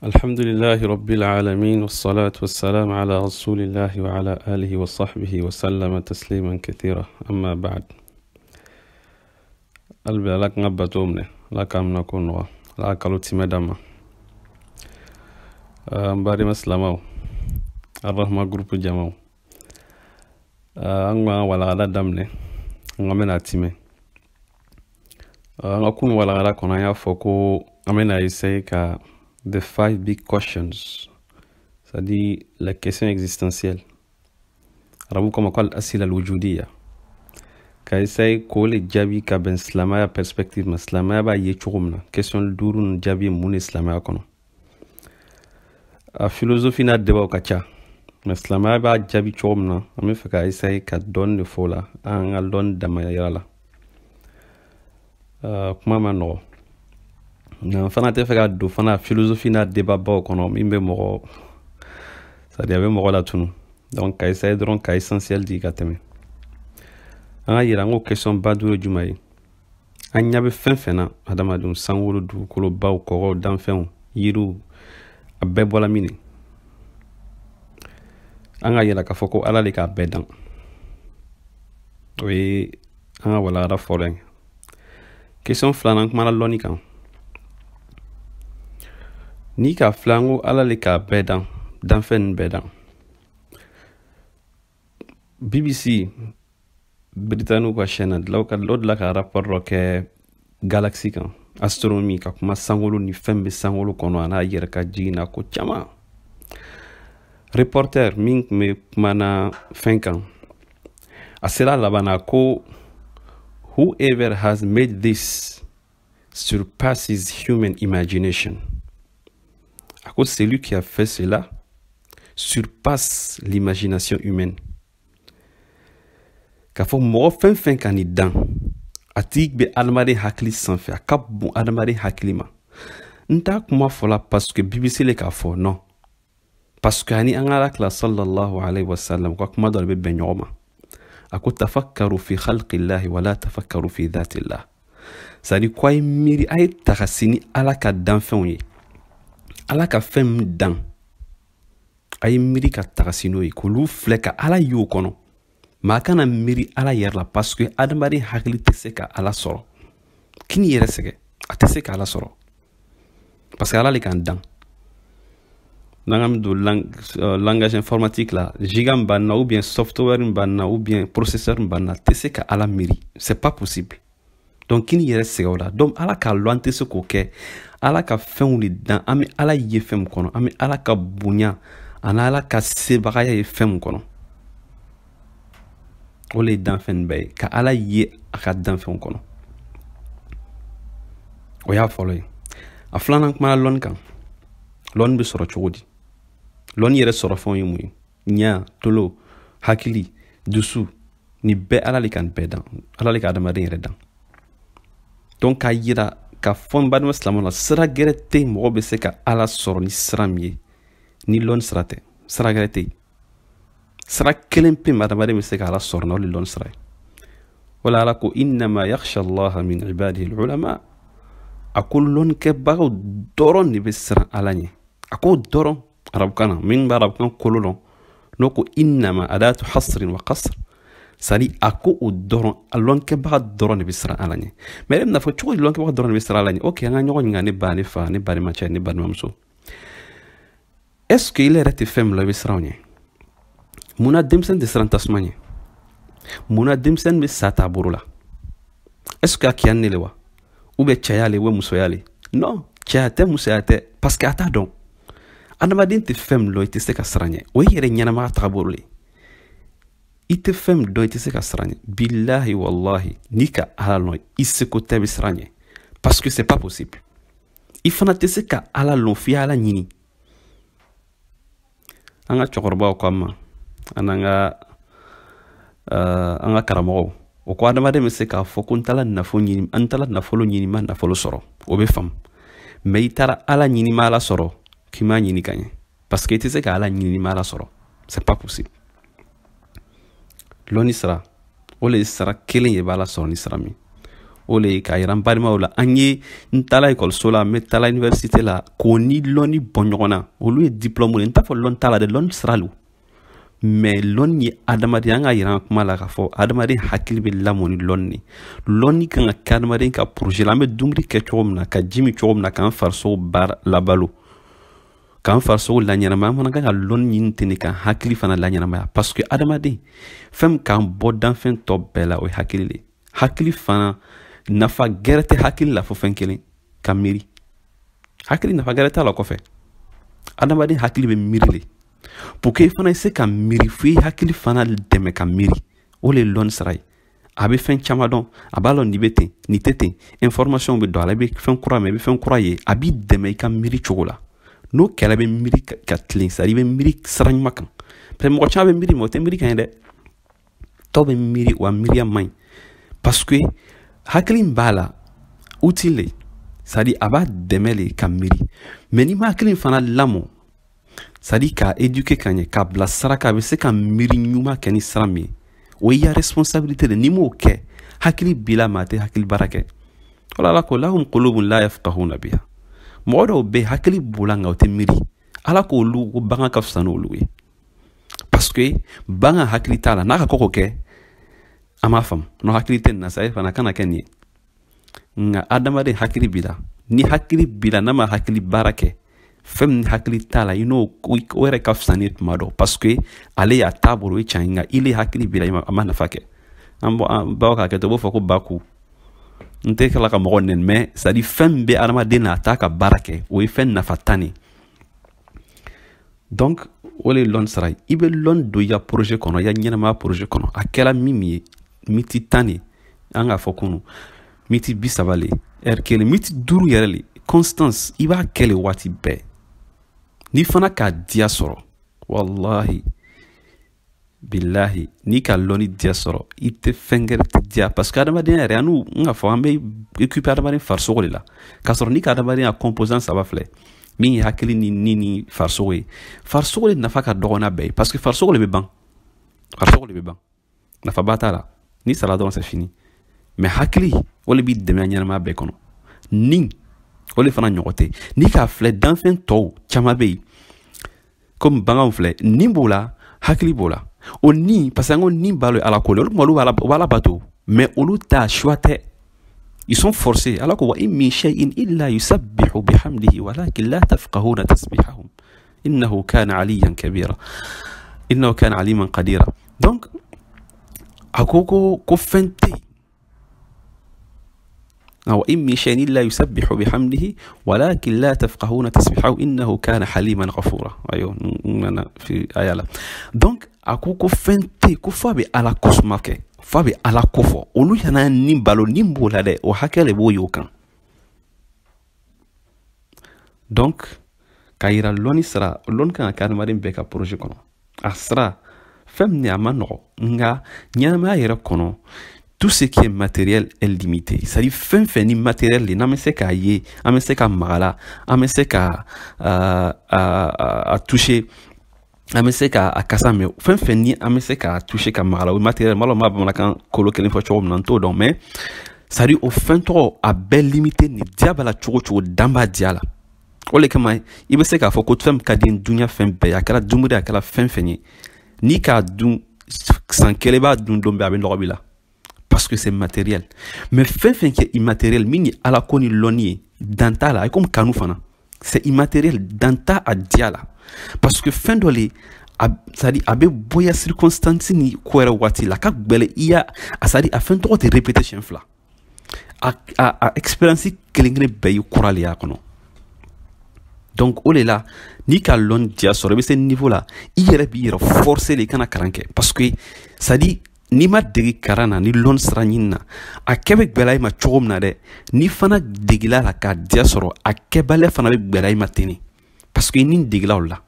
الحمد لله رب العالمين والصلاة والسلام على رسول الله وعلى آله وصحبه وسلم تسليما كثيرا أما بعد قلبي لك نبتومني لك أمنا كنوا لك لوتي مدama mbari maslamaw arrahma groupe jamaw angwa wala ala damne ngamena time ngakun wala ala kona ya foko amena essayer ka the 5 big questions, c'est-à-dire les questions existentielles. Rabu comme quoi l'asila al-wujudiyya. Ka essaye ko le jabi ka ben islamaya perspective ma islamaya ba ye chugumna question durun jabi mun islamaya kono. A philosophie na deba ka cha. Ma islamaya ba jabi chugumna ame fa ka essaye ka don le fola an al don dama yala. Kuma mano na fana te feka do fana philosophie na débat ba kono mimbe mo ça dit avec mo la tunu donc ka essayer donc ka essentiel di kateme an yira ngo question ba duro jumai an yabe fenfena adama dum sanwolo du kolo ba ko dan fen yiru abbe bola mini an yira ka foko ala le ka bedan oui an wala ra foren question flanan kuma la loni kan ni ka flango ala le ka bedan dan fen bedan BBC Britannique ko chaîne de la ka rapport ke galaxy kan astronomie ka kuma sangolo ni fembe sangolo kono ana yer ka jina ko chama reporter min me mana fenkan asira labana ko whoever has made this surpasses human imagination. À cause celui qui a fait cela surpasse l'imagination humaine. Kafo mo fen kanidan atik be almari hakli sanfe akap bon almari haklima nta kuma fola parce que BBC le ka fo non parce que ani angara kla sallallahu alayhi wa sallam ko kuma do be benyoma ako tafakkaru fi khalqi Allah wa la tafakkaru fi dhati Allah sadi koy miri ay takasini ala ka dan fenye ala ka fem dan ay miri ka takasino yi ko lu fleka ala yo kono ma kana miri ala yerla parce que adamari hakli teseka ala soro kini yere sege ateseka ala soro parce que ala le kan dan nangam do langage informatique là gigam banna ou bien software banna ou bien processeur banna teseka ala miri c'est pas possible donc kini yere sege wala donc ala ka lointe ce ko ke ala ka fɛnw le dan an bɛ ala ye fɛn min kɔnɔ an bɛ ala ka bonya ani ala ka sebagaya ye fɛn min kɔnɔ o le ye danfɛn bɛɛ ye ka ala ye a ka danfɛnw kɔnɔ o y'a fɔlɔ ye a filanan kumana lɔnni kan lɔnni bɛ sɔrɔ cogo di lɔnni yɛrɛ sɔrɔ fɛnw ye mun ye ɲa tolo hakili dusu ni bɛɛ ala le ka nin bɛɛ dan ala le ka adamaden yɛrɛ dan donc k'a yira ka fon badma islam la sira gerete mo be se ka ala soro ni sram ye ni lon srate sira gerete sira kelempe madama be se ka ala soro no lon sra wala ala ko inna ma yakhsha Allah min ibadihi ulama akul lon ke bago doron ni be sira ala ni ako doron arab kana min barab kan kololon noko inna ma adatu hasr wa qasr sali ako o doron alon ke ba doron be sira alanye mais na fo chugo lon ke ba doron be sira alanye ok nga nyogo ngane ba ne fa ne ba ne macha ne ba ne mamso est ce que il est fem la be sira onye muna demsen de sran tasmanye muna demsen be sata burula est ce que akian ne lewa ou be chayale we musoyale non chayate musayate parce que ata don anama din te fem lo ite se ka sranye o yere nyana ma ta burule ite fem do ite se ka sranye billahi wallahi nika ala no isse ko tabi sranye parce que c'est pas possible il fana te se ka ala lon fi ala nyini anga chokorba ko amma ananga anga karamo o ko adama de me se ka fo kun tala na fo nyini antala na fo lo nyini man na fo lo soro o be fam me itara ala nyini mala soro kima nyini kanye parce que ite se ka ala nyini mala soro c'est pas possible loni sara o le sara kelen ye bala sɔrɔ ni sara min o le k'a yira n balimaw la an ye n taala ekɔliso la n bɛ taala université la k'o ni lɔnni bɔ ɲɔgɔn na olu ye diplôme ye n t'a fɔ lɔnni t'a la dɛ lɔnni sira lo mais lɔnni ye adamaden an ka yira an kuma la k'a fɔ adamaden hakili bɛ lamɔ ni lɔnni lɔnni kan ka kɛ adamaden ka projet la an bɛ dumuni kɛ cogo min na ka ji min cogo min na k'an farisogo baara labalo k'an farisogo laɲɛnamaya an fana kan ka lɔnni ɲini ten de k'an hakili fana laɲɛnamaya parce que adamaden fɛn min k'an bɔ danfɛn tɔ bɛɛ la o ye hakili le hakili fana nafa gɛrɛ tɛ hakili la fo fɛn kelen ka miiri hakili nafa gɛrɛ t'a la kɔfɛ adamaden hakili bɛ miiri le pour que i fana se ka miiri fo i hakili fana dɛmɛ ka miiri o le ye lɔnni sira ye a bɛ fɛn caman dɔn a b'a lɔn nin bɛ ten nin tɛ ten information bɛ don a la i bɛ fɛn kura mɛn i bɛ fɛn kura ye a b'i dɛmɛ i ka miiri cogo la n'o kɛlɛ bɛ miiri ka tilen sari i bɛ miiri sira ɲuman kan parce que mɔgɔ caman bɛ miiri mɛ o tɛ miiri kan ye dɛ tɔw bɛ miiri wa miiriya man ɲi parce que hakili in b'a la utile le c'est-à-dire a b'a dɛmɛ le ka miiri mais n'i ma hakili in fana lamɔ c'est-à-dire k'a éduquer ka ɲɛ k'a bila sira kan a bɛ se ka miiri ɲuman kɛ ni sira min ye o y'i ya responsabilité de n'i m'o kɛ hakili b'i la maa tɛ hakili baara kɛ wala ala ko lahum qulubun la yafqahuna biha mɔgɔ dɔw bɛ hakili b'o la nka o tɛ miiri ala k'olu ko bagan ka fisa n'olu ye parce que bagan hakili t'a la n'a ka kɔkɔ kɛ an b'a faamu n'o hakili tɛ nin na sa e fana kana kɛ nin ye nka adamaden hakili b'i la ni hakili b'i la n'a ma hakili baara kɛ fɛn min hakili t'a la i n'o o yɛrɛ ka fisa ni tuma dɔ parce que ale y'a taabolo o ye tiɲɛ ye nka ile hakili b'i la a ma nafa kɛ an baw k'a kɛ to u b'o fɔ ko ba ku n tɛ kila ka mɔgɔ nɛni mais c'est à dire fɛn min bɛ adamaden na a t'a ka baara kɛ o ye fɛn nafa tan de donc o le ye lɔnni sira ye i bɛ lɔnni don i ka projet kɔnɔ i ka ɲɛnamaya projet kɔnɔ a kɛra min ye miti 10 de an k'a fɔ kunu miti 30 le heure kelen miti 5 yɛrɛ le constance i b'a kɛ le waati bɛɛ n'i fana k'a diya sɔrɔ wallahi billahi n'i ka lɔnni diya sɔrɔ i tɛ fɛn gɛrɛ tɛ diya parce que adamadenya yɛrɛ an k'a fɔ an bɛ occuper adamaden farisogo de la k'a sɔrɔ n'i ka adamadenya composant 3 filɛ min ye hakili ni farisogo ye farisogo de nafa ka dɔgɔ n'a bɛɛ ye parce que farisogo de bɛ ban nafaba t'a la ni sara dɔrɔn c'est fini mais hakili o le b'i dɛmɛ a ɲɛnamaya bɛɛ kɔnɔ ni o le fana ɲɔgɔn tɛ n'i k'a filɛ danfɛn tɔw caman bɛ yen komi baganw filɛ ni b'o la hakili b'o la o ni parce que an ko ni b'a la ala ko le olu kuma olu b'a la bato mais olu ta choix tɛ ils sont forcés ala ko wa in min shay'in illa yusabbihu bihamdihi walakin la tafqahuna tasbihahum innahu kana aliyan kabira innahu kana aliman qadira donc a ko fɛn tɛ وإن من شيء إلا يسبح بحمده ولكن لا تفقهون تسبحه إنه كان حليما غفورا أيوه أنا في آية donc ako fente ko fabe ala kosmake fabe ala kofo olu yana nimbalo nimbola de o hakele bo yokan donc kayira loni sra lon kan ka marim beka projet kono asra femne amano nga nyama yere kono tout ce qui est matériel est limité. C'est-à-dire, fin ni matériel, les n'a pas qu'à y, n'a pas qu'à magala, n'a pas qu'à toucher, n'a pas qu'à casser, mais fin ni n'a pas qu'à toucher qu'à magala ou matériel. Malheureusement, on a quand coloqué une fois sur le nanto, donc mais c'est-à-dire au fin trop à belle limité ni diable la choucho d'amba diala. O le kama il se k'a fɔ ko fɛn ka di dunya fɛn bɛɛ a kɛra dumuni a kɛra fɛn fɛn ye ni k'a dun san kelen b'a dun don bɛɛ a bɛ nɔgɔ b'i la parce que c'est matériel mais fɛn qui est immatériel min ye ala ko ni lɔnni ye dan t'a la comme kanu fana c'est immatériel dan t'a a diya la parce que fɛn dɔ le c'est-à-dire a bɛ boya circonstance ni ko wɛrɛ waati la ka gbɛlɛ i y'a c'est-à-dire a fɛn tɔgɔ tɛ répéter siɲɛ fila a expérience kelen-kelen bɛɛ y'i kura le y'a kɔnɔ donc o le la n'i ka lɔn diya sɔrɔ i bɛ se niveau la i yɛrɛ b'i yɛrɛ forcer le i kana kalan kɛ parce que c'est-à-dire n'i ma degi karan na ni lɔn sira ɲini na a kɛ bɛ gbɛla i ma cogo min na dɛ n'i fana degila la k'a diya sɔrɔ a kɛbaliya fana bɛ gbɛla i ma ten parce que i ni degila o la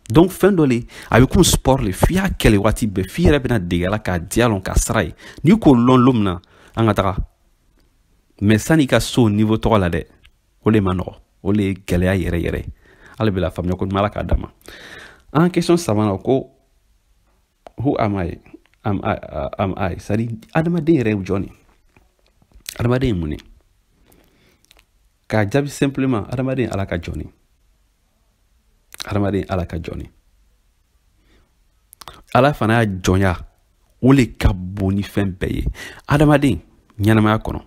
donc fɛn dɔ le a bɛ komi sport le f'i y'a kɛlɛ waati bɛɛ f'i yɛrɛ bɛna degi a la k'a diya lɔn k'a sira ye n'i k'o lɔn lon min na an ka taga mais san'i ka so niveau tɔgɔ la dɛ o le ma nɔgɔ o le ye gɛlɛya yɛrɛ yɛrɛ ale bɛ la faamuya ko ala k'a d'a ma an question sabanan ko who am I c'est-à-dire adamaden yɛrɛ ye jɔn ye adamaden mun ne k'a jaabi simplement adamaden ala ka jɔn adamaden ala ka jɔn ala fana y'a jɔnya o le ka bon ni fɛn bɛɛ ye adamaden ɲɛnamaya kɔnɔ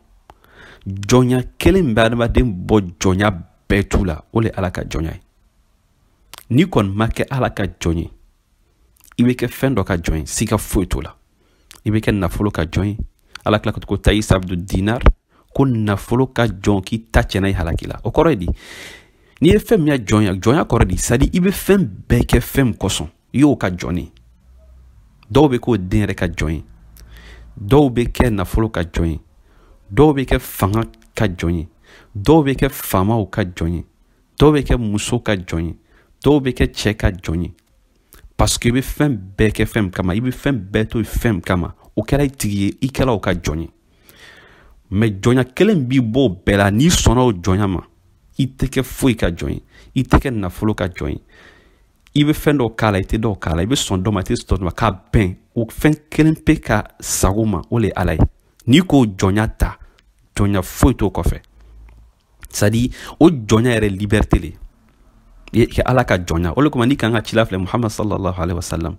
jɔnya kelen bɛ adamaden bɔ jɔnya bɛɛ tu la o le ala ka jɔnya ye n'i kɔni ma kɛ ala ka jɔn ye i bɛ kɛ fɛn dɔ ka jɔn ye siga foyi t'o la i bɛ kɛ nafolo ka jɔn ye ala tila ko ta isa abdu dinar ko nafolo ka jɔn k'i ta cɛna i halaki la o kɔrɔ ye di n'i ye fɛn min ya jɔnya kɔrɔ di c'est à dire i bɛ fɛn bɛɛ kɛ fɛn min kosɔn i y'o ka jɔn ye dɔw bɛ k'o den yɛrɛ ka jɔn ye dɔw bɛ kɛ nafolo ka jɔn ye dɔw bɛ kɛ fanga ka jɔn ye dɔw bɛ kɛ faamaw ka jɔn ye dɔw bɛ kɛ muso ka jɔn ye dɔw bɛ kɛ cɛ ka jɔn ye parce que i bɛ fɛn bɛɛ kɛ fɛn min kama i bɛ fɛn bɛɛ to fɛn min kama o kɛra i tigi ye i kɛra o ka jɔn ye mais jɔnya kelen b'i bɔ o bɛɛ la n'i sɔnna o jɔnya ma i tɛ kɛ foyi ka jɔn ye i tɛ kɛ nafolo ka jɔn ye i bɛ fɛn dɔw k'a la i tɛ dɔw k'a la i bɛ sɔn dɔ ma i tɛ sɔn dɔ ma k'a bɛn o fɛn kelen pe ka sago ma o le ye ala ye n'i k'o jɔnya ta jɔnya foyi t'o kɔfɛ c'est à dire o jɔnya yɛrɛ liberté le ye kɛ ala ka jɔnya o le kama n'i kan ka cila filɛ muhammad sallallahu alaihi wasallam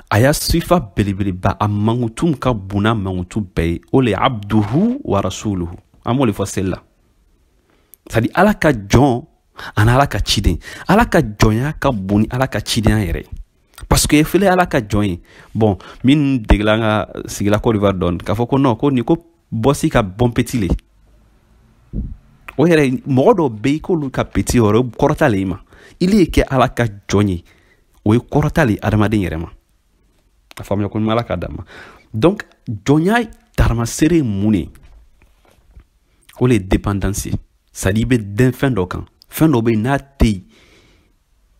a y'a sifa belebeleba a mankutu ka bon n'a mankutu bɛɛ ye o le ye abduhu wa rasuluhu an b'o le fɔ seli la c'est à dire ala ka jɔn ani ala ka ciden ala ka jɔnya ka bon ni ala ka cidenya yɛrɛ parce que fele ala ka jɔn ye bon min degela an ka sigila Côte d'Ivoire dɔɔni k'a fɔ ko non ko ni ko bɔsi ka bɔn petit le o yɛrɛ mɔgɔ dɔw bɛ yen k'olu ka petit o kɔrɔta le i ma ile ye kɛ ala ka jɔn ye o ye kɔrɔta le adamaden yɛrɛ ma a faamuya ko ala ka d'a ma donc jɔnya taramasere ye mun ye o le ye dépendance ye c'est à dire i bɛ dɛn fɛn dɔ kan fɛn dɔ bɛ yen n'a tɛ yen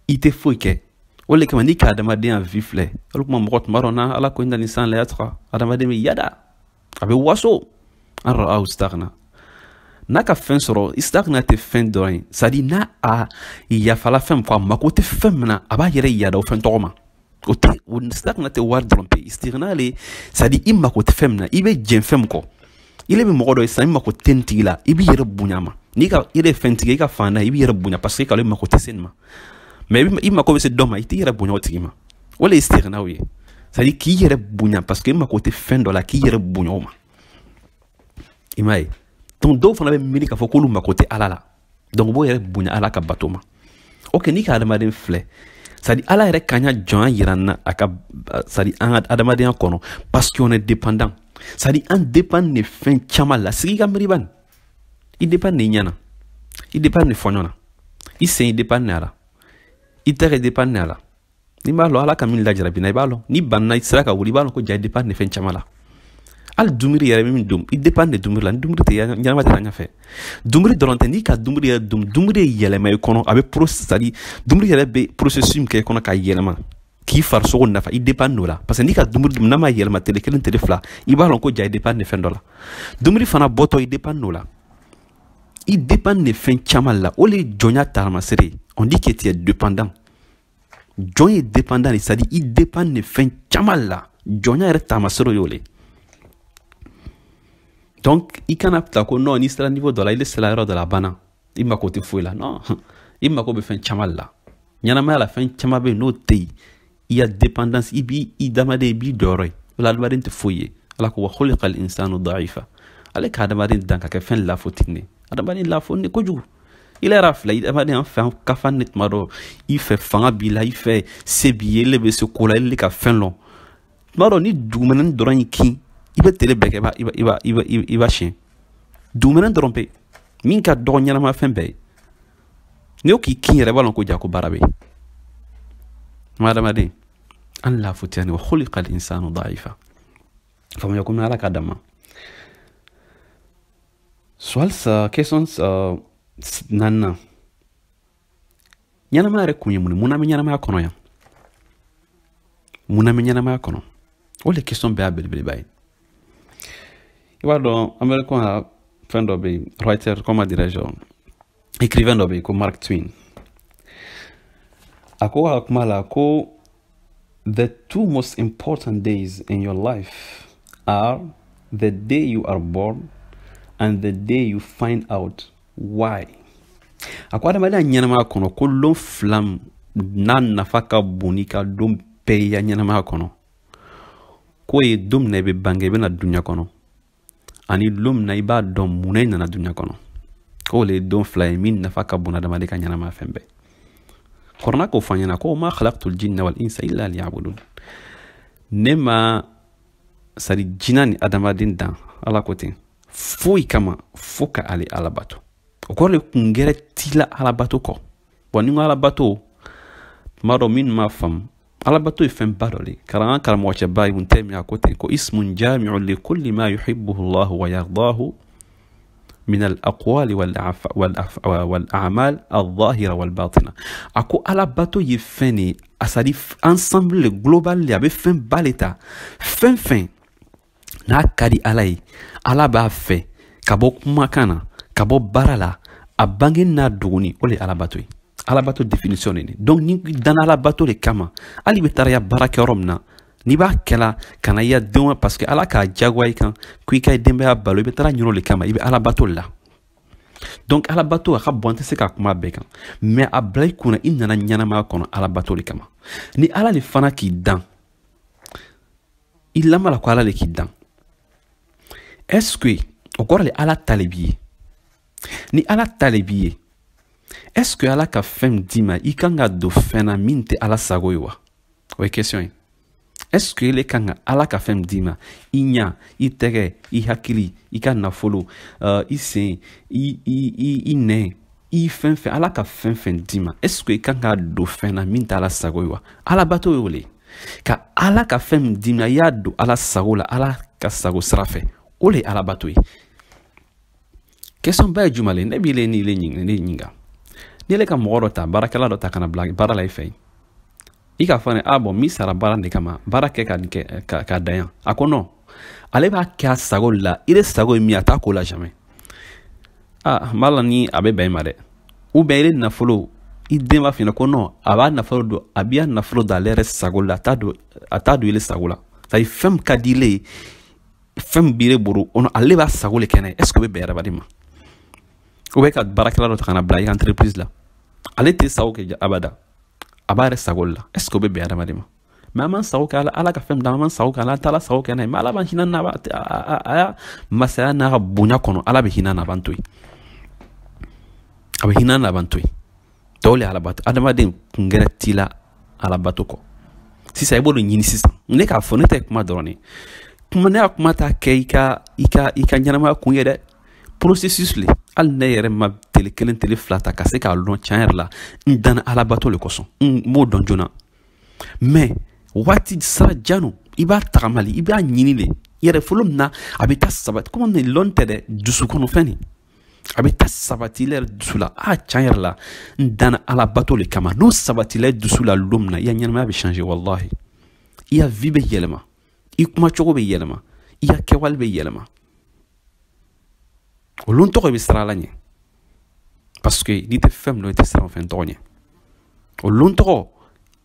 i tɛ foyi kɛ o le kama n'i ka adamadenya vi filɛ olu kuma mɔgɔ tun b'a dɔn na ala ko in da nin san la yatra adamaden bɛ yada a bɛ waso an ra'ahu istaghna n'a ka fɛn sɔrɔ istaghna tɛ fɛn dɔrɔn ye c'est à dire n'a a yafala fɛn fɔ a mako tɛ fɛn min na a b'a yɛrɛ yada o fɛn tɔgɔ ma o tɛ o istaghna tɛ wari dɔrɔn pe istighna le c'est à dire i mako tɛ fɛn min na i bɛ jɛn fɛn min kɔ i le bɛ mɔgɔ dɔ ye sisan i mako tɛ nin tigi la i b'i yɛrɛ bonya ma n'i ka i le fɛn tigi i ka fan da i b'i yɛrɛ bonya parce que i ka i mako tɛ se nin ma mais i mako bɛ se dɔ ma i t'i yɛrɛ bonya o tigi ma o le ye istighna ye c'est à dire k'i yɛrɛ bonya parce que i mako tɛ fɛn dɔ la k'i yɛrɛ bonya o ma i m'a ye donc dɔw fana bɛ miiri k'a fɔ k'olu mako tɛ ala la donc u b'o yɛrɛ bonya ala ka bato ma ok n'i ka adamaden filɛ c'est à dire ala yɛrɛ kan ya jɔnya yira n na a ka c'est à dire an ka adamadenya kɔnɔ parce qu'on est dépendant c'est à dire an dépend de fɛn caman la sigi ka miiri bani i dépend de i ɲɛ na i dépend de fɔɲɔ na i sen i dépend de a la i tɛgɛ dépend de a la n'i b'a lɔn ala ka min lajarabi na i b'a lɔn ni banna i sera ka wuli i b'a lɔn ko ja i dépend de fɛn caman la hali dumuni yɛrɛ min dum i dépend de dumuni la ni dumuni tɛ ɲɛnama tɛ taa ɲɛfɛ dumuni dɔrɔn tɛ n'i ka dumuni yɛrɛ dum dumuni ye yɛlɛma i kɔnɔ a bɛ c'est à dire dumuni yɛrɛ bɛ processus min kɛ i kɔnɔ k'a yɛlɛma k'i farisogo nafa i dépend d'o la parce que n'i ka dumuni dum n'a ma yɛlɛma tele kelen tele fila i b'a lɔn ko ja i dépend de fɛn dɔ la dumuni fana bɔtɔ i dépend d'o la i dépend de fɛn caman la o le ye jɔnya taaramasere ye on dit que tu es dépendant jɔn ye dépendant de c'est à dire i dépend de fɛn caman la jɔnya yɛrɛ taaramasere y'o le donc i kana ta ko non n'i sera niveau dɔ la i le sera yɔrɔ dɔ la a banna i mako tɛ foyi la non i mako bɛ fɛn caman la ɲɛnamaya la fɛn caman bɛ yen n'o tɛ yen i ya dépendance i b'i adamaden i b'i dɔyɔrɔ ye o la adamaden tɛ foyi ye ala ko wa khuliqa al-insanu da'ifa ale ka adamaden dan ka kɛ fɛn lafotigi ne adamaden lafo ne kojugu i yɛrɛ filɛ adamaden an fɛ kafan ne tuma dɔ i fɛ fanga b'i la i fɛ se b'i ye ele bɛ se ko la ele ka fɛn lɔn tuma dɔ ni dugumɛnɛ dɔrɔn y'i kin i bɛ tele bɛɛ kɛ i b'a siɲɛ dugumɛnɛ dɔrɔn pe min ka dɔgɔ ɲɛnama fɛn bɛɛ ye n'i y'o k'i kin yɛrɛ i b'a lɔn ko ja ko baara bɛ yen adamaden an lafutiya ni wa khuliqa al-insanu da'ifa faamuya ko ala ka dama soal sa question nanna ɲɛnama yɛrɛ kun ye mun ye mun na bɛ ɲɛnamaya kɔnɔ yan mun na bɛ ɲɛnamaya kɔnɔ o le question bɛɛ y'a belebeleba ye i b'a dɔn américain ka fɛn dɔ bɛ yen writer comment dirais-je écrivain dɔ bɛ yen ko Mark Twain a ko a kuma la ko the two most important days in your life are the day you are born and the day you find out why. A ko adamadenya ɲɛnamaya kɔnɔ ko lon fila n'a nafa ka bon n'i ka don bɛɛ ya ɲɛnamaya kɔnɔ k'o ye don min na i bɛ bange i bɛna duɲa kɔnɔ ani don min na i b'a dɔn mun na i nana duɲa kɔnɔ k'o le ye don fila ye min nafa ka bon adamaden ka ɲɛnamaya fɛn bɛɛ. Kɔrɔna k'o fɔ an ɲɛna ko ma khalaqtul jinna wal insa illa liya'budun. Ne ma sadi jinna ni adamaden dan ala ko ten foyi kama fo ka ale alabato. O kɔrɔ le kungɛrɛ tila alabato kɔ. Bon ni ko alabato tuma dɔ minnu m'a faamu alabato ye fɛn ba dɔ le karan karamɔgɔ cɛba Ibn Taymiya ko ten ko ismun jami'un li kulli ma yuhibbuhu Allah wa yardahu min al-aqwali wal-a'mal al-zahira wal-batina. Ako alabato ye fɛn ne a sadi ensemble le global le a bɛ fɛn ba le ta fɛn n'a ka di ala ye ala b'a fɛ ka bɔ kumakan na ka bɔ baara la a bange n'a duguni o le ye alabato ye. Alabato définition ne donc ni dan alabato le kama ali bɛ taara ya baara kɛ yɔrɔ min na n'i b'a kɛla kana i ya denw parce que ala k'a jagoya i kan ko i ka denbaya balo i bɛ taara ɲin'o le kama i bɛ alabato la. Donc alabato a ka bon tɛ se ka kuma bɛɛ kan mais a bila i kunna i nana ɲɛnamaya kɔnɔ alabato le kama. Ni ala le fana k'i dan i lamala ko ala le k'i dan est-ce que o kɔrɔ le ala ta le b'i ye ni ala ta le b'i ye est-ce que ala ka fɛn d'i ma i kan ka don fɛn na min tɛ ala sago ye wa o ye question ye. Est-ce que le kan ka ala ka fɛn d'i ma i ɲa i tɛgɛ i hakili i ka nafolo i sen i nɛn i fɛn ala ka fɛn d'i ma est-ce que i kan ka don fɛn na min tɛ ala sago ye wa alabato ye o le ka ala ka fɛn d'i ma i y'a don ala sago la ala ka sago sira fɛ o le ye alabato ye. Question ba ye jumɛn le ne b'i le ni le ɲininka ni le ka mɔgɔ dɔ ta baarakɛla dɔ ta kana bila baara la i fɛ i k'a fɔ ne bon min sara baara de kama baara kɛ ka dan yan a ko non ale b'a kɛ a sago la i le sago ye min a t'a ko la jamais n b'a la ni a bɛ bɛn i ma dɛ ou bien i le nafolo i den b'a f'i ɲɛna ko non a b'a nafolo don a b'i nafolo don ale yɛrɛ sago la a t'a don i le sago la c'est à dire fɛn min ka di i le ye fɛn min b'i le bolo ale b'a sago le kɛ n'a ye est-ce que o bɛ bɛn adamaden ma ou bien ka baarakɛla dɔ ta kana bila i ka entreprise la ale tɛ sago kɛ abada a b'a yɛrɛ sago la est-ce que o bɛ bɛn adamaden ma mais an m'an sago kɛ ala ka fɛn d'a ma an m'an sago kɛ ala an t'ala sago kɛ n'a ye mais ala b'an hinɛ n'a a y'a masaya n'a ka bonya kɔnɔ ala bɛ hinɛ n'a b'an to yen a bɛ hinɛ n'a b'an to yen dɔw le alabato adamaden kungɛrɛ t'i la alabato kɔ sisan i b'o de ɲini sisan ne k'a fɔ ne tɛ kuma dɔrɔn ye kuma ne ka kuma t'a kɛ i ka ɲɛnamaya kun ye dɛ processus le hali ne yɛrɛ ma tele kelen tele fila ta ka se k'a lɔn tiɲɛ yɛrɛ la n danna alabato le kosɔn n m'o dɔn joona mais waati sira janu i b'a tagamali i b'a ɲini le yɛrɛ fɔlɔ min na a bɛ taa sabati komi ne lɔn tɛ dɛ dusukɔnɔfɛn ne a bɛ taa sabati i yɛrɛ dusu la tiɲɛ yɛrɛ la n danna alabato le kama n'o sabatila i dusu la don min na i ka ɲɛnamaya bɛ changer wallahi i ka vie bɛ yɛlɛma i kumacogo bɛ yɛlɛma i ka kɛwale bɛ yɛlɛma o lon tɔgɔ bɛ siran ala ɲɛ parce que n'i tɛ fɛn min dɔn i tɛ siran fɛn tɔgɔ ɲɛ o lon tɔgɔ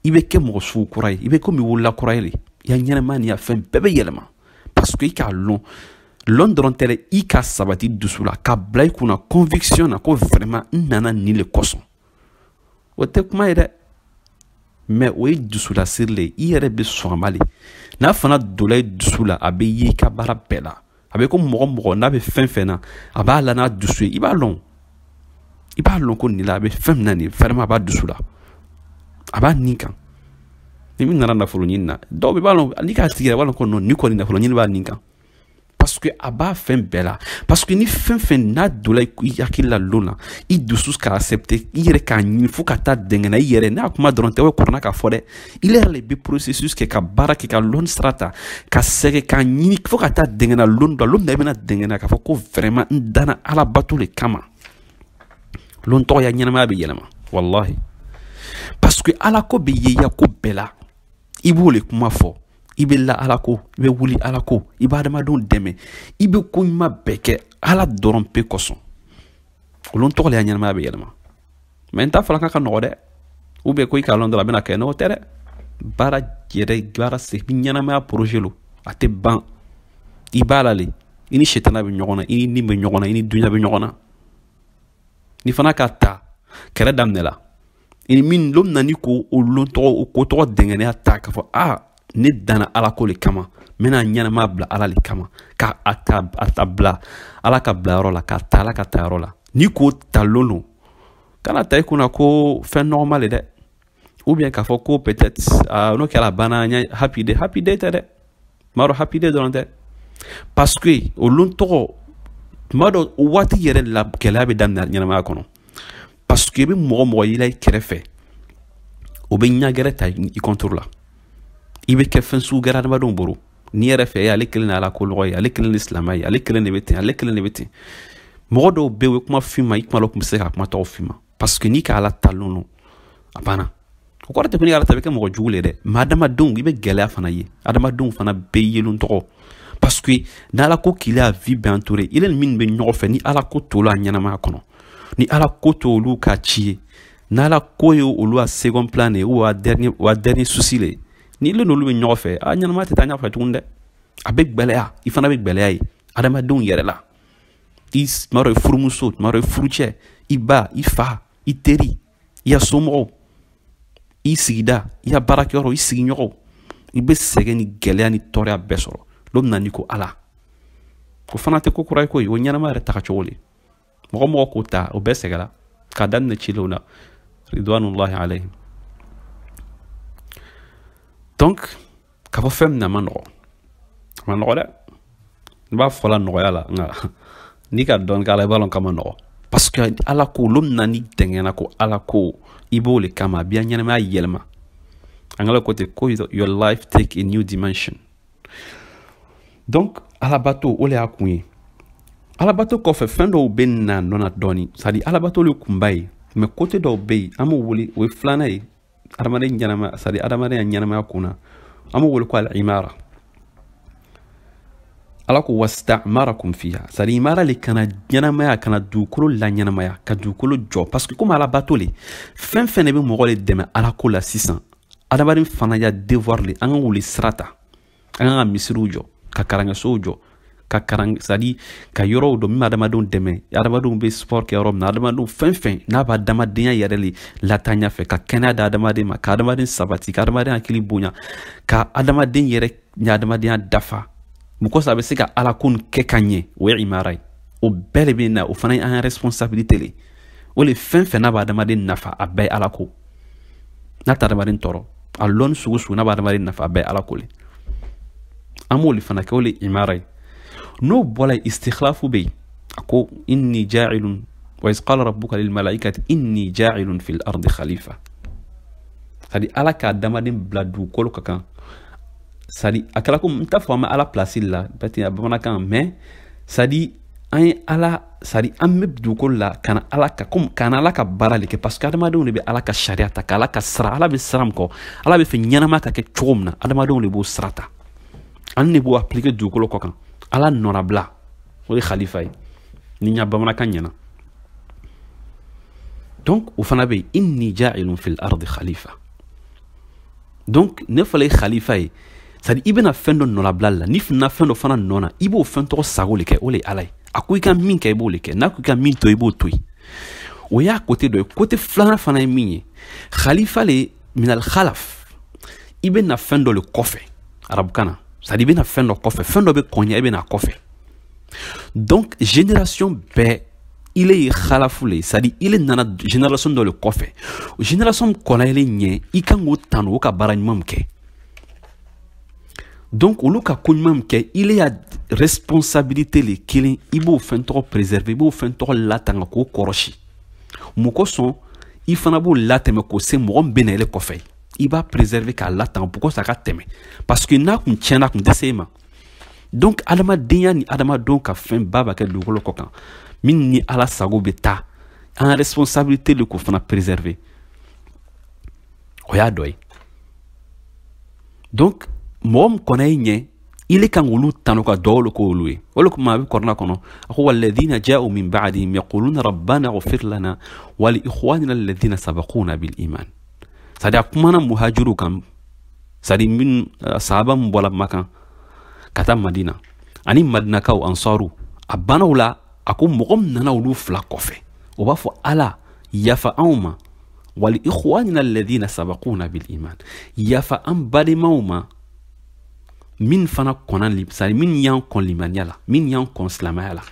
i bɛ kɛ mɔgɔ sugu kura ye i bɛ komi wolola kura ye le i ka ɲɛnamaya n'i ka fɛn bɛɛ bɛ yɛlɛma parce que i k'a lɔn dɔrɔn tɛ dɛ i ka sabati dusu la ka bila i kunna conviction na ko vraiment n nana nin le kosɔn o tɛ kuma ye dɛ mais o ye dusulasiri le i yɛrɛ bɛ sɔn a ma le n'a fana donna i dusu la a bɛ ye i ka baara bɛɛ la a bɛ ko mɔgɔ n'a bɛ fɛn fɛn na a b'a la n'a dusu ye i b'a lɔn ko nin la a bɛ fɛn min na nin vraiment a b'a dusu la a b'a nin kan ni min nana nafolo ɲini na dɔw bɛ b'a lɔn n'i k'a tigi yɛrɛ b'a lɔn ko non ni kɔni nafolo ɲini b'a nin kan parce que a b'a fɛn bɛɛ la parce que ni fɛn n'a donna i hakili la lon na i dusu k'a accepter i yɛrɛ k'a ɲini fo ka taa dɛngɛnna i yɛrɛ n'a kuma dɔrɔn tɛ o kɔrɔna k'a fɔ dɛ i yɛrɛ le bɛ processus kɛ ka baara kɛ ka lɔn sira ta ka sɛgɛ k'a ɲini fo ka taa dɛngɛnna lon dɔ lon na i bɛna dɛngɛnna k'a fɔ ko vraiment n danna alabato le kama lon tɔgɔ ya ɲɛnamaya bɛ yɛlɛma wallahi parce que ala ko bɛ ye ya ko bɛɛ la i b'o le kuma fɔ i bɛ la ala ko i bɛ wuli ala ko i bɛ adamadenw dɛmɛ i bɛ ko ɲuman bɛɛ kɛ ala dɔrɔn pe kosɔn olu tɔgɔ la ɲɛnamaya bɛ yɛlɛma mais n t'a fɔla k'a ka nɔgɔ dɛ ou bien ko i k'a lɔn dɔrɔn a bɛna kɛ n'o tɛ dɛ baara se ɲɛnamaya projet lo a tɛ ban i b'a la le ini shetana be ɲɔgɔn na ini nin be ɲɔgɔn na ini dunya be ɲɔgɔn na ni fana ka ta kɛrɛ daminɛ la ini min lom nani ko o lon tɔgɔ o ko tɔgɔ dɛngɛniya ta k'a fɔ ne danna ala ko le kama n bɛna ɲɛnama bila ala le kama ka a ta bila ala ka bila yɔrɔ la ka ta ala ka ta yɔrɔ la ni ko talon don kana ta i kunna ko fɛn nɔgɔma le dɛ ou bien k'a fɔ ko peut-être n'o kɛra banna n ye happy day tɛ dɛ m'a dɔn happy day dɔrɔn tɛ parce que o lon tɔgɔ tuma dɔ o waati yɛrɛ la gɛlɛya bɛ daminɛ ɲɛnamaya kɔnɔ parce que i bɛ mɔgɔ y'i la i kɛrɛfɛ o bɛ ɲagɛrɛ ta i contour la i bɛ kɛ fɛn sugu gɛrɛ adamadenw bolo n'i yɛrɛ fɛ ale kelen de ala ko lɔgɔ ye ale kelen de silamɛ ye ale kelen de bɛ ten ale kelen de bɛ ten mɔgɔ dɔw bɛ yen u bɛ kuma f'i ma i kuma dɔ tun bɛ se ka kuma tɔgɔ f'i ma parce que n'i ka ala talon don a banna o kɔrɔ tɛ ko n'i ka ala ta i bɛ kɛ mɔgɔ jugu le dɛ mɛ adamadenw i bɛ gɛlɛya fana ye adamadenw fana bɛɛ yelon tɔgɔ parce que n'ala ko qu'il a vie bɛ entouré il ni min bɛ ɲɔgɔn fɛ ni ala ko t'olu a ɲɛnamaya kɔnɔ ni ala ko t'olu ka ci ye n'ala ko ye olu a second plan ye ou a dernier souci le ni le n'olu bɛ ɲɔgɔn fɛ ɲɛnamaya tɛ taa ɲɛfɛ tuguni dɛ a bɛ gbɛlɛya i fana bɛ gbɛlɛya ye adamadenw yɛrɛ la i tuma dɔ i furumuso tuma dɔ i furucɛ i ba i fa i teri i ya somɔgɔw i sigida i ya baarakɛyɔrɔ i sigiɲɔgɔnw i bɛ sɛgɛn ni gɛlɛya ni tɔɔrɔya bɛɛ sɔrɔ lo bɛna ni ko ala o fana tɛ ko kura ye koyi o ɲɛnama yɛrɛ taga cogo le mɔgɔ k'o ta o bɛɛ sɛgɛla k'a daminɛ cilenw na ridwanullahi alayhim donc k'a fɔ fɛn min na a ma nɔgɔ dɛ n b'a fɔ la nɔgɔya la nka n'i ka dɔn k'ala i b'a dɔn k'a ma nɔgɔ parce que ala ko lo min na ni dɛngɛna ko ala ko i b'o le kama a b'i ya ɲɛnamaya yɛlɛma angala ko ten ko your life take a new dimension donc alabato o le y'a kun ye alabato kɔfɛ fɛn dɔw bɛ na nɔna dɔɔni c'est à dire alabato le kunba ye mais côté dɔw bɛ yen an b'o wele o ye filanan ye adamaden ɲɛnamaya c'est à dire adamadenya ɲɛnamaya kunna an b'o wele ko al-imara ala ko wasta'marakum fiha c'est à dire imara le kana ɲɛnamaya kana dugukolo la ɲɛnamaya ka dugukolo jɔ parce que comme alabato le fɛn fɛn de bɛ mɔgɔ le dɛmɛ ala ko la sisan adamaden fana y'a devoir le an ka wuli sira ta an ka misiriw jɔ ka karangasow jɔ ka c'est à dire ka yɔrɔw dɔ min bɛ adamadenw dɛmɛ adamadenw bɛ sport kɛ yɔrɔ min na adamadenw fɛn fɛn n'a b'a adamadenya yɛrɛ le lataa ɲɛfɛ ka kɛnɛya da adamaden ma ka adamaden sabati ka adamaden hakili bonya ka adamaden yɛrɛ adamadenya dafa mɔgɔ saba bɛ se ka ala ko kɛ ka ɲɛ o ye imara ye o bɛɛ de bɛ na o fana ye an ka responsabilité le o le fɛn fɛn n'a b'a adamaden nafa a bɛɛ ye ala ko n'a tɛ adamaden tɔɔrɔ a lɔnni sugu sugu n'a b'a adamaden nafa a bɛɛ ye ala ko le an b'o le fana kɛ o le imara ye n'o bɔla istikhlafu bɛ yen a ko inni ja'ilun wa iz qala rabbuka lil malaikati inni ja'ilun fil ardi khalifa c'est à dire ala ka adamaden bila dugukolo ka kan c'est à dire a kɛra ko n t'a fɔ an bɛ ala place la peut-être a bamanankan mais c'est à dire an ye ala c'est à dire an bɛ dugukolo la kana ala ka comme kana ala ka baara le kɛ parce que adamadenw de bɛ ala ka sariya ta k'ala ka sira ala bɛ sira min kɔ ala bɛ fɛ ɲɛnama ka kɛ cogo min na adamadenw de b'o sira ta an de b'o appliquer dugukolo kɔ kan ala nɔra bila o de khalifa ye ni ɲa bamanankan ɲɛna donc o fana bɛ yen inni ja'ilun fil ardi khalifa donc ne fɔla ye khalifa ye c'est à dire i bɛna fɛn dɔ nɔlabila la ni fina fɛn dɔ fana nɔ na i b'o fɛn tɔgɔ sago le kɛ o le ye ala ye a ko i ka min kɛ i b'o le kɛ n'a ko i ka min to i b'o to yen o y'a côté dɔ ye côté filanan fana ye min ye khalifa le minal khalaf i bɛna fɛn dɔ le kɔfɛ arabukan na c'est à dire i bɛna fɛn dɔ kɔfɛ fɛn dɔ bɛ kɔɲɛ i bɛna kɔfɛ donc génération bɛɛ ile ye khalafu le c'est à dire ile nana génération dɔ le kɔfɛ o génération kɔnɔ ile ɲɛ i kan k'o tanu o ka baara ɲuman min kɛ donc olu ka ko ɲuman min kɛ ile ya responsabilité le kelen i b'o fɛn tɔgɔ préserver i b'o fɛn tɔgɔ latanga k'o kɔrɔsi mun kosɔn i fana b'o latɛmɛ k'o se mɔgɔ min bɛ na ile kɔfɛ i b'a préserver k'a latanga pour que ça ka tɛmɛ parce que n'a kun tiɲɛna a kun tɛ se e ma donc adamadenya ni adamadenw ka fɛn ba b'a kɛ dugukolo kɔ kan min ni ala sago bɛ taa an responsabilité le k'o fana préserver o y'a dɔ ye donc mɔgɔ min kɔnɔ ye ɲɛ ile kan k'olu tanu ka duwawu le k'olu ye o le kuma a bɛ kɔrɔna kɔnɔ a ko walladhina ja'u min ba'dihim yaquluna rabbana ighfir lana wa li ikhwanina alladhina sabaquna bil iman c'est à dire a kumana muhajiru kan c'est à dire min sahaba min bɔla Makan ka taa Madina ani madinakaw ansaru a banaw la a ko mɔgɔ min nana olu fila kɔfɛ o b'a fɔ ala yafa anw ma wali ikhwanina alladhina sabaquna bil iman yafa an balimaw ma min fana kɔnna sari min y'an kɔn limaniya la min y'an kɔn silamaya la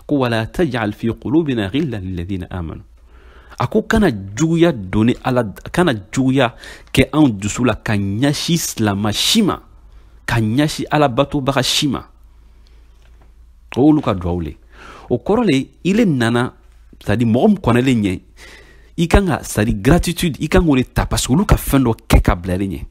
ko wala taj'al fi qulubina ghillan lilladhina amanu a ko kana juguya doni ala kana juguya kɛ anw dusu la ka ɲɛsi silama si ma ka ɲɛsi alabatobaga si ma o olu ka duwawu le o kɔrɔ le ile nana c'est-à-dire mɔgɔ min kɔnɛlen ɲɛ i kan ka c'est-à-dire gratitude i kan k'o de ta parce que olu ka fɛn dɔ kɛ ka bila len ɲɛ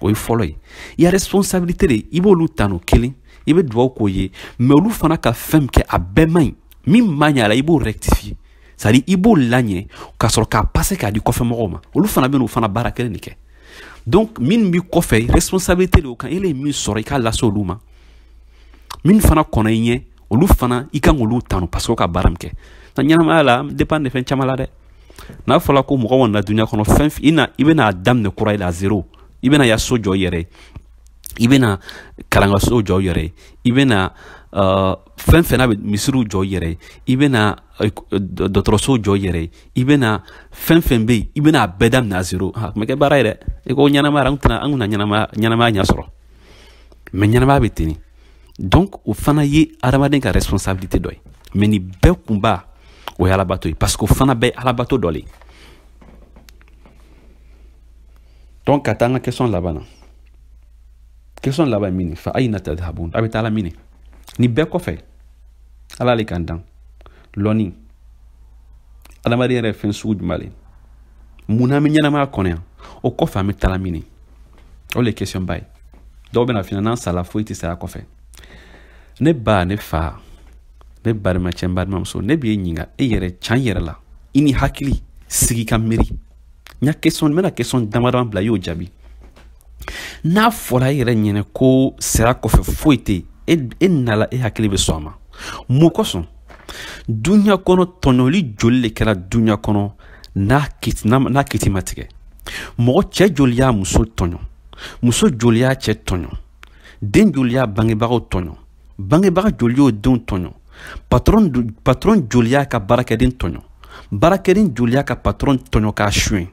o ye fɔlɔ ye i ya responsabilité de i b'olu ta n'o kelen i bɛ duwawu k'o ye mais olu fana ka fɛn min kɛ a bɛɛ man ɲi min man ɲi a la i b'o rectifier c'est-à-dire i b'o laɲɛ k'a sɔrɔ k'a passer k'a di kɔfɛ mɔgɔw ma olu fana bɛ n'o fana baara kelen de kɛ donc min b'i kɔfɛ responsabilité de o kan ele ye min sɔrɔ i k'a lase olu ma min fana kɔnɔ i ɲɛ olu fana i kan k'olu tanu parce que o ka baara min kɛ na ɲɛnamaya la dépend de fɛn caman la dɛ n'a fɔla ko mɔgɔ kɔni na dunuya kɔnɔ fɛn i bɛna daminɛ kura i la zéro i bɛna ya so jɔ i yɛrɛ i bɛna kalankaso jɔ i yɛrɛ i bɛna fɛn fɛn n'a bɛ misiriw jɔ i yɛrɛ i bɛna dɔgɔtɔrɔso jɔ i yɛrɛ i bɛna fɛn fɛn bɛ yen i bɛna a bɛɛ daminɛ a zéro a tun bɛ kɛ baara ye dɛ i ko ɲɛnamaya an tɛna ɲɛnamaya ɲɛ sɔrɔ mais ɲɛnamaya bɛ ten donc o fana ye adamaden ka responsabilité dɔ ye mais nin bɛɛ kunba o ye alabato ye parce que o fana bɛɛ ye alabato dɔ le ye donc ka taa an ka question laban na question laban ye min ye fa ayina tadhabun a bɛ taa ala min nin bɛɛ kɔfɛ ala le kan dan lɔnni adamaden yɛrɛ ye fɛn sugu jumɛn le mun na an bɛ ɲɛnamaya kɔnɔ yan o kɔfɛ an bɛ taa ala min o le ye question ba ye dɔw bɛna fina n'an sala foyi tɛ saya kɔfɛ ne ba ne fa ne balimacɛ n balimamuso ne b'e ɲininka e yɛrɛ can yɛrɛ la i ni hakili sigi ka miiri n bɛna question damadama bila i y'o jaabi n'a fɔra e yɛrɛ ɲɛna ko saya kɔfɛ foyi tɛ e nala e hakili bɛ sɔn a ma mun kosɔn dunuya kɔnɔ tɔɲɔli joli le kɛra dunuya kɔnɔ n'a kiti ma tigɛ mɔgɔ cɛ joli y'a muso tɔɲɔ muso joli y'a cɛ tɔɲɔ den joli y'a bangebagaw tɔɲɔ bangebaga joli y'o denw tɔɲɔ patron joli y'a ka baarakɛden tɔɲɔ baarakɛden joli y'a ka patron tɔɲɔ k'a suɲɛ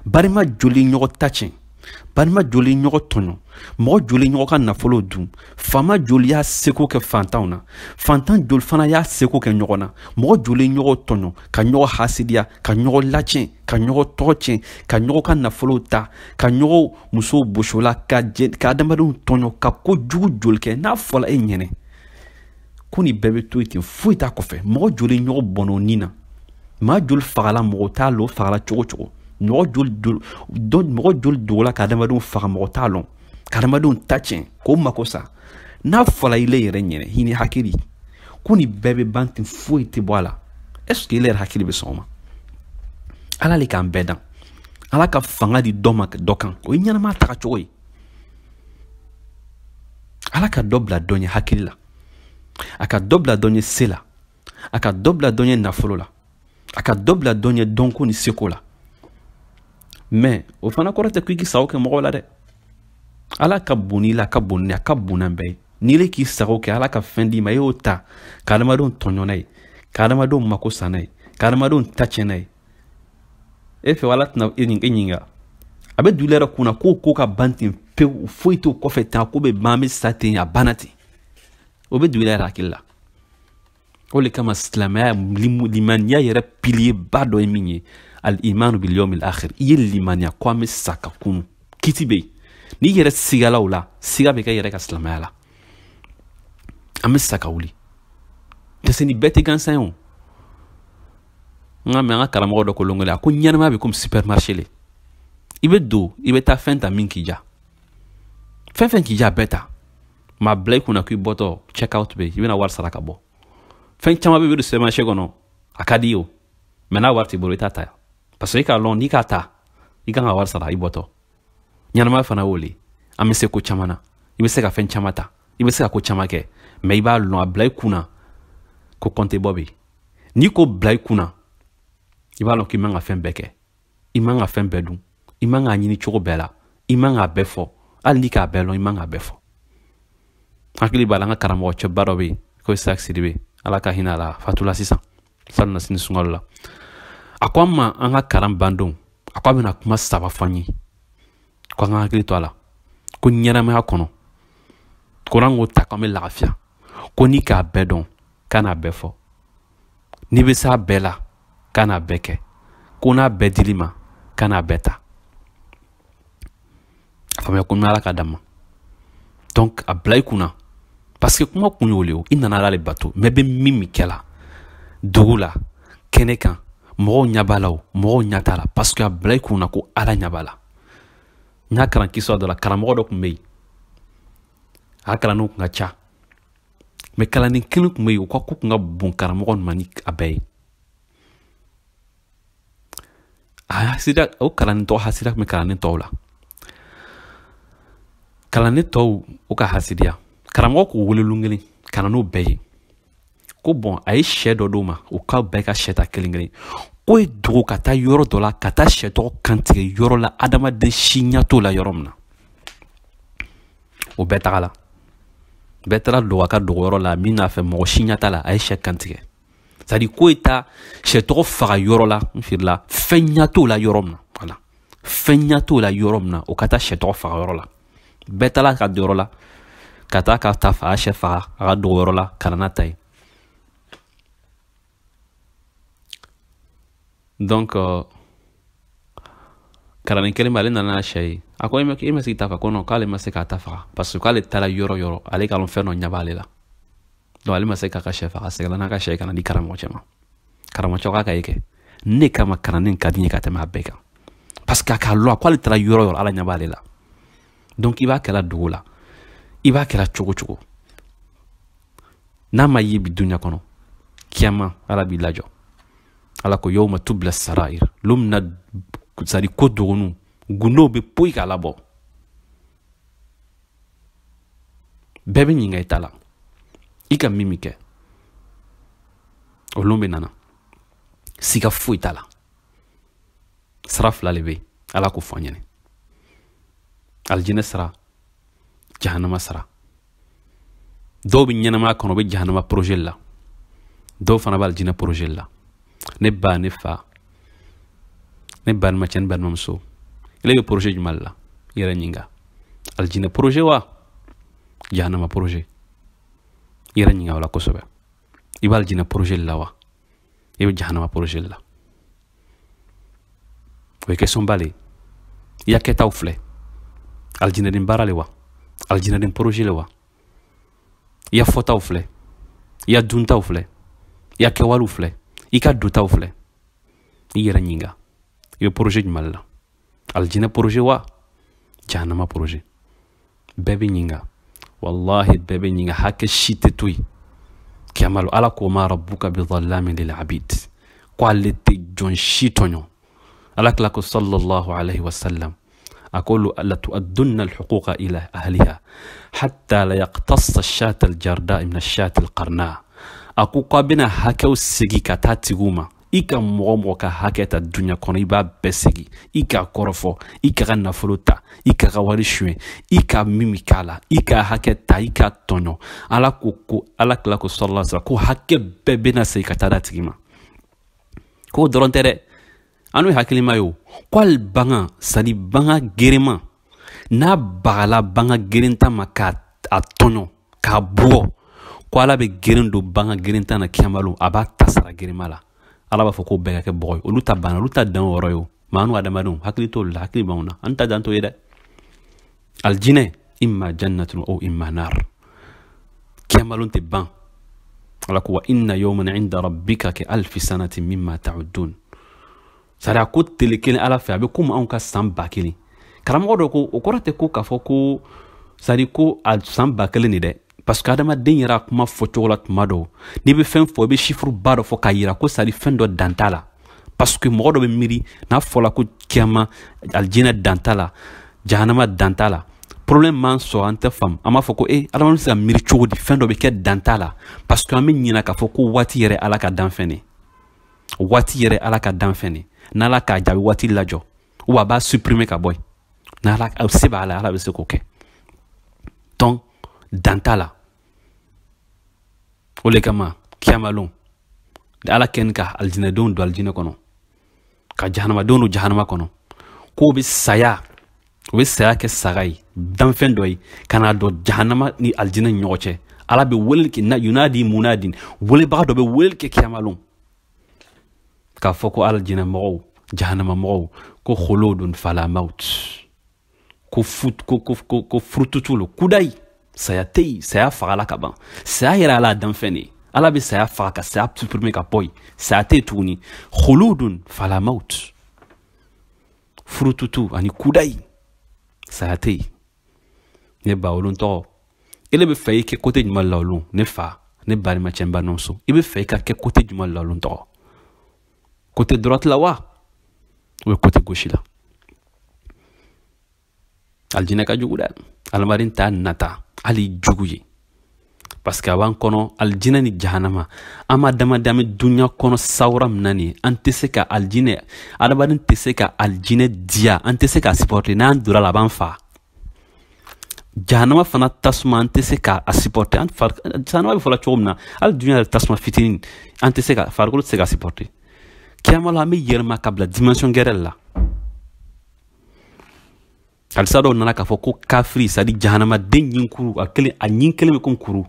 balima joli ɲɔgɔn ta tiɲɛ balima joli ɲɔgɔn tɔɲɔ mɔgɔ joli ɲɔgɔn ka nafolo dun faama joli y'a seko kɛ fantanw na fantan joli fana y'a seko kɛ ɲɔgɔn na mɔgɔ joli ɲɔgɔn tɔɲɔ ka ɲɔgɔn hasidiya ka ɲɔgɔn lacɛn ka ɲɔgɔn tɔgɔ tiɲɛ ka ɲɔgɔn ka nafolo ta ka ɲɔgɔn musow bosola ka adamadenw tɔɲɔ ka kojugu joli kɛ n'a fɔla e ɲɛnɛ ko nin bɛɛ bɛ to yen ten foyi t'a kɔfɛ mɔgɔ joli ɲɔgɔn bɔnna o nin na maa joli fagala mɔgɔ t'a lɔ fagala cogo cogo mɔgɔ joli dogola ka adamadenw faga mɔgɔ t'a lɔn ka adamadenw ta tiɲɛ k'o mako sa n'a fɔla ile yɛrɛ ɲɛnɛ hinɛ hakili ko nin bɛɛ bɛ ban ten foyi tɛ bɔ a la est ce que ile yɛrɛ hakili bɛ sɔn o ma ala le k'an bɛɛ dan ala ka fanga di dɔ ma dɔ kan o ye ɲɛnamaya taga cogo ye ala ka dɔ bila dɔ ɲɛ hakili la a ka dɔ bila dɔ ɲɛ se la a ka dɔ bila dɔ ɲɛ nafolo la a ka dɔ bila dɔ ɲɛ dɔnko ni seko la mais o fana kɔrɔ tɛ ko i k'i sago kɛ mɔgɔw la dɛ ala ka bon n'i la a ka bon ni a ka bon n'an bɛɛ ye n'i le k'i sago kɛ ala ka fɛn d'i ma e y'o ta ka adamadenw tɔɲɔ n'a ye ka adamadenw mako sa n'a ye ka adamadenw ta tiɲɛ n'a ye e fɛ ala tɛna e ɲininka a bɛ du yɛrɛ kunna k'o ko ka ban ten pewu foyi t'o kɔfɛ ten a ko bɛ ban an bɛ sa ten a banna ten o bɛ du yɛrɛ hakili la o le kama silamɛya limaniya yɛrɛ pilier ba dɔ ye min ye al imanu bil yawmil akhir i ye limaniya ko an bɛ sa ka kunu kiti bɛ yen n'i yɛrɛ sigala o la siga bɛ kɛ yɛrɛ ka silamɛya la an bɛ sa ka wuli parce que nin bɛɛ tɛ gansan ye o n ka mɛ an ka karamɔgɔ dɔ ko longole a ko ɲɛnamaya bɛ komi supermarché le i bɛ don i bɛ taa fɛn ta min k'i ja fɛn fɛn k'i ja bɛɛ ta maa bila i kunna k'i bɔtɔ check out bɛ yen i bɛna wari sara ka bɔ fɛn caman bɛ don supermarché kɔnɔ a ka di ye o mɛ n'a wari t'i bolo i t'a ta parce que i k'a lɔn n'i k'a ta i kan ka wari sara i bɔtɔ ɲɛnamaya fana y'o le an bɛ se ko caman na i bɛ se ka fɛn caman ta i bɛ se ka ko caman kɛ mɛ i b'a lɔn a bila i kunna ko compte bɔ bɛ yen n'i ko bila i kunna i b'a lɔn k'i man ka fɛn bɛɛ kɛ i man ka fɛn bɛɛ dun i man k'a ɲini cogo bɛɛ la i man k'a bɛɛ fɔ hali n'i k'a bɛɛ lɔn i man k'a bɛɛ fɔ hakili bala nga karamo che barobe ko sak sidibe ala ka hina la fatula sisa sanna sin sungalla akwama anga karam bandung akwa bina kuma saba fanyi kwa nga hakili to ala ko nyana me hakono ko rango takame lafia ko ni ka bedon kana befo ni be sa bela kana beke ko na bedilima kana beta afame ko mala ka dama donc a blay kuna parce que kuma kunyoleo inana la le bateau mais be mimi kela dugula kenekan mo nyabalaw mo nyatala parce que a blay kuna ko ala nyabala nyakran kiso de la karamo do kumei akala no ngacha mais kala ni kinu kumei ko ko nga bon karamo mani abay sida o kala ni to hasida me kala ni to la kala ni to o ka hasidia karamo ko wole lungeli kana no bay ko bon ay shedo doma o ka bay ka sheta kelingeli ko dugo kata yoro dola kata sheto kantige yoro la adama de shinyato la yoromna o betala do ka do yoro la mina fe mo shinyata la ay she kantige sadi ko eta sheto fa yoro la firla fenyato la yoromna voilà fenyato la yoromna o kata sheto fa yoro la betala ka do yoro la kata ka tafa shefa ga do yoro la kana tay. Donc karani kelima ale nana shay ako ima si tafa kono kale ma se ka tafa parce que kale tala yoro ale kalon fe no nyabale la do ale ma se ka shefa se la na ka shay kana di karamo chema ka yeke ne kama karani kadinye ka tema beka parce que ka lo kwale tala yoro ala nyabale la donc iba kala doula iba kala chogo na ma yibi dunya kono kiyama ala bilajo ala ko yawma tubla sarair lumna sari ko dogonu guno be poy kala bo bebe nyinga itala ika mimike o lumbe nana sika fu itala saraf la lebe ala ko fanyene aljina sara jahannama sara do bi nyana ma kono be jahannama projet la do fana bal jina projet la ne ba ne fa ne ban ma chen ban mamso ile projet jumalla yera nyinga aljina projet wa jahannama projet yera nyinga wala ko sobe ibal jina projet la wa ibe jahannama projet la we ke son balé ya ke tawfle aljina din barale wa aljina din projet le wa ya fota ufle ya dunta ufle ya ke walu ufle ika duta ufle yera nyinga yo projet malla aljina projet wa jahannama projet bebe nyinga wallahi bebe nyinga hake shite tui kiamalu ala ko ma rabbuka bi dhallamin lil abid quality jon shitonyo ala klako sallallahu alayhi wa sallam أقول ألا تؤدن الحقوق إلى أهلها حتى لا يقتص الشاة الجرداء من الشاة القرناء أقول قابنا هكو سيجي كتاتي غوما إيكا موموكا هكتا الدنيا كون إبا بسيجي إيكا كورفو إيكا غنا فلوتا إيكا غواري شوي إيكا ميميكالا إيكا هكتا إيكا تونيو ألا كوكو ألا كلاكو صلى الله عليه وسلم كو هكا ببنا سيكا تاتي غيما كو درون تري anu hakilima yo kwal banga sadi banga gerema na bala banga gerenta maka atonyo ka buo kwala be gerendo banga gerenta na kiamalu aba tasara gerema la ala ba foko bega ke boy oluta bana oluta dan woro yo manu adamanu hakilito la hakilima anta danto yeda aljine imma jannatun aw imma nar kiamalu te ban ala ko wa inna yawman 'inda rabbika ka alf sanatin mimma ta'udun sara ko telekele ala fe abe kuma on ka samba kili karamo do ko okorate ko ka foko sari ko al samba kele ni de parce que adama den yara kuma fo chocolat mado ni be fen fo be chiffre bado fo ka yira ko sari fen do dantala parce que mo do be miri na fola ko kiama aljina dantala jahannama dantala problème man so ante fam ama foko adama sa miri chodi fen do be ke dantala parce que amen nyina ka foko wati yere ala ka danfene wati yere ala ka danfene nala ka jabi wati lajo ou ba supprimer ka boy nala se ba ala be se ko ke donc dantala o le kama kiyama lon de ala ken ka aljina don do aljina kono ka jahannama don do jahannama kono ko be saya ke sagai dan fen doy kana do jahannama ni aljina nyoche ala be welel ki na yunadi munadin wole ba do be welel ke kiyama lon ka foko aljina mo jahannama mo ko khuludun fala maut ko frututulo kudai saya fagala kaban saya yera ala dan fene ala be saya faga saya supprimer ka boy saya te tuni khuludun fala maut frututu ani kudai saya te ne bawlon to ele be fay ke côté jumal lawlon ne fa ne bari ma chemba nonso ibe fay ka ke côté jumal lawlon to côté droite la wa ou côté gauche la aljina ka jugu dal almarin ta nata ali juguye parce que aban kono aljina ni jahannama ama dama dunya kono sawram nani antese ka aljine adabarin tese ka aljine dia antese ka supporter nan dura la ban fa jahannama fana tasma antese ka supporter ant far sanwa be fola chomna al dunya tasma fitin antese ka fargol se ka supporter kiamala mi yerma kabla dimension gerella al sado nana ka fo ko kafri sadi jahannama den yinkuru akele a nyinkele me kon kuru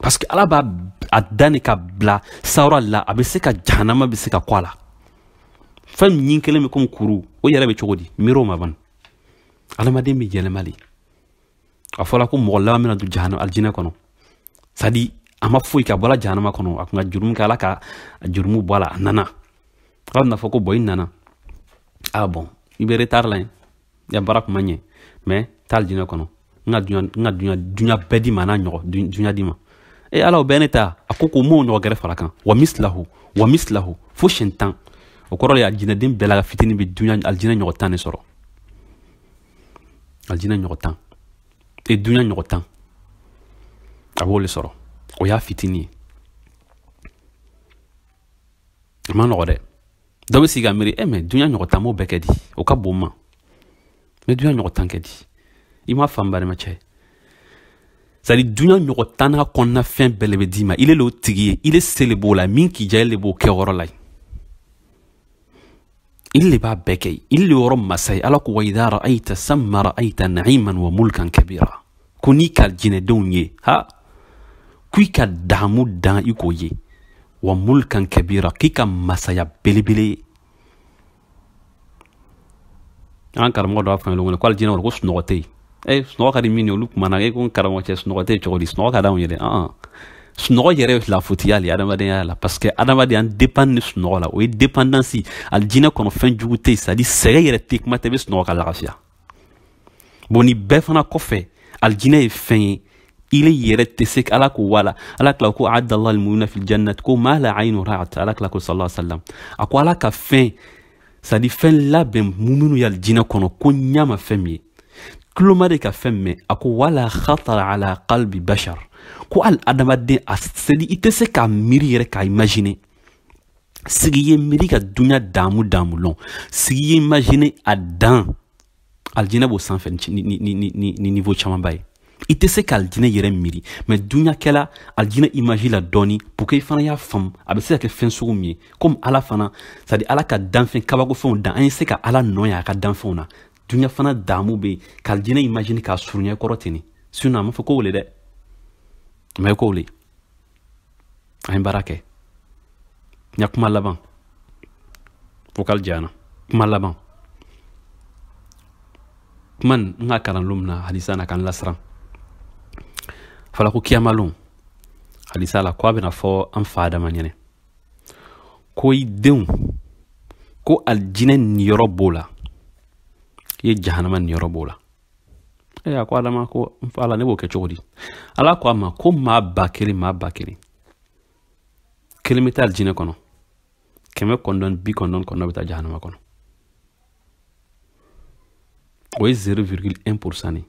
parce que ala ba adani ka bla sawra la abese ka jahannama be se ka kwala fam nyinkele me kon kuru o yere be chogodi miro maban ala ma dem be jele mali afola ko mo la mina du jahannama aljina kono sadi ama foi ka bola jahannama kono akuma jurum kala ka jurumu bola nana na fo ko boy nana ah bon ibere tarlain ya barak manye mais tal dina kono nga dunya bedi mana nyogo dunya dima e ala beneta akoko mo nyogo gere falakan wa mislahu fo shentan o korole aljina dim bela fitini bi dunya aljina nyogo tan ne soro aljina nyogo tan e dunya nyogo tan abole soro o ya fitini man ore do be siga miri mais dunya nyogo tan mo bekedi o ka bomma mais dunya nyogo tan kedi ima fambare ma che sadi dunya nyogo tan ha konna fen belebe dima ile lo tigiye ile selebo la min ki jale bo ke woro lay ile ba bekay ile woro masay ala ko wayda ra'aita samma ra'aita na'iman wa mulkan kabira kuni kal jine donye ha kui ka damu dan ikoye wa mulkan kabira kika masaya belebele an karamo do afan lo ko aljina ko snogote snogo kadi mini lu mana ko karamo che snogote chogodi snogo kada on yele snogo yere la fotiyali adama de la parce que adama de an dépend de snogo la o dépendance aljina kono fen jugute ça dit sere yere tekma tebe snogo kala rafia boni befana ko fe aljina e fen ile yere tesek ala ko wala ala kla ko adda allah al mu'mina fil jannat ko ma la aynu ra'at ala kla ko sallallahu alaihi wasallam akwala ka fen ça dit fen la ben muminu yal jina kono ko nyama femye klomade ka femme ako wala khatar ala qalbi bashar ko al adama de asedi itese ka miri yere ka imaginer sigiye miri ka dunya damu lon sigiye imaginer adan aljina bo san fen ni niveau chama bay itese ka aljina yere miri mais dunya kala aljina imagine la doni pour que fana ya fam abese ka fen sugumie comme ala fana ça dit ala ka dan fen kabago fon dan an se ka ala noya ka dan fona dunya fana damu be kaljina imagine ka surunya korotini suna ma foko wole de mais ko wole ay barake nyakuma laban fokal jana kuma laban man nga karan lumna hadisa na kan lasran fala ko kiyamalon hadisa la ko bena fo am faada manyene ko idun ko aljina ni yorobola ye jahannama ni yorobola akwa adama ko fala ne bo ke chodi ala ko ma ko ma bakiri kilometer aljina kono keme kondon bi kondon kono beta jahannama kono o 0,1% ni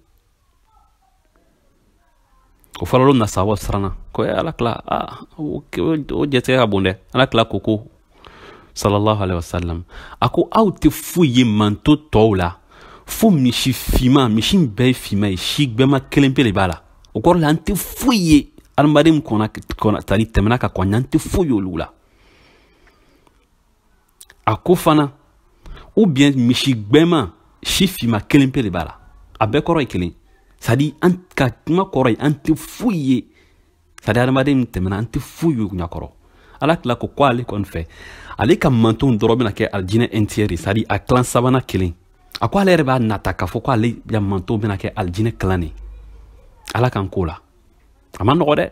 o falalo na sawa sarana ko ala kla o jete abonde ala kla koko sallallahu alaihi wasallam ako auti fuye manto tola fu mishi fima mishin be fima shi gbema kelempele bala o kor la anti fuye adamaden kɔnɔ tari tɛmɛna ka kɔn ɲan tɛ foyi olu la a ko fana ou bien misi gbɛma si fima kelen pe de b'a la a bɛɛ kɔrɔ ye kelen c'est à dire an ka kuma kɔrɔ ye an tɛ foyi ye c'est à dire adamaden tɛmɛna an tɛ foyi ye ɲakɔrɔ ala tila ko ale kɔni fɛ ale ka mantonw dɔrɔn bɛna kɛ alijinɛ entière c'est à dire a kilan sabanan kelen a ko ale yɛrɛ b'a nata k'a fɔ ko ale ya mantonw bɛna kɛ alijinɛ kilan de ala kan ko la a ma nɔgɔ dɛ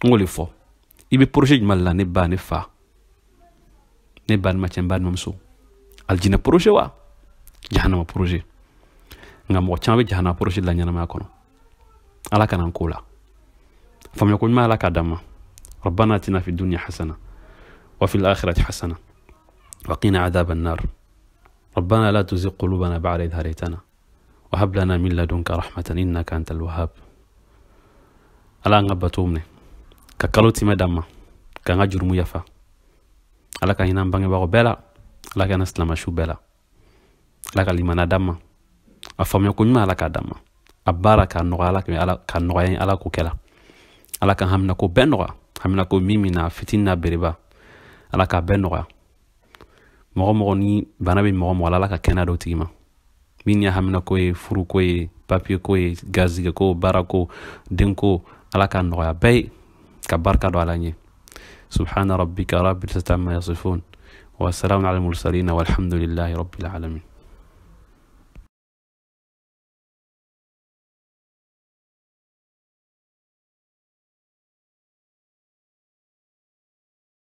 n k'o de fɔ i bɛ projet jumɛn de la ne ba ne fa ne balimacɛ n balimamuso alijinɛ projet wa jahanama projet nka mɔgɔ caman bɛ jahanama projet la ɲɛnamaya kɔnɔ ala kana n ko la faamuya ko ɲuman ala k'a d'an ma ربنا اتنا في الدنيا حسنة وفي الآخرة حسنة وقنا عذاب النار ربنا لا تزغ قلوبنا بعد إذ هديتنا وهب لنا من لدنك رحمة إنك أنت الوهاب ala nga batomne ka kaloti madama ka nga jurmu yafa ala ka hinan bange bago bela ala ka naslama shu bela ala ka limana dama afamya ko nyuma ala ka dama abara ka no ala ka no ala ko kela ala ka hamna ko benwa hamna ko mimi na fitina bereba ala ka benwa mo ni banabe mo ala ka kenado tigima min ya hamna ko e furu ko e papier ko e gazi ko barako denko ala ka noya bay ka barka do ala ñe subhana rabbika rabbil izzati amma yasifun wa salamun ala al mursalin walhamdulillahi rabbil alamin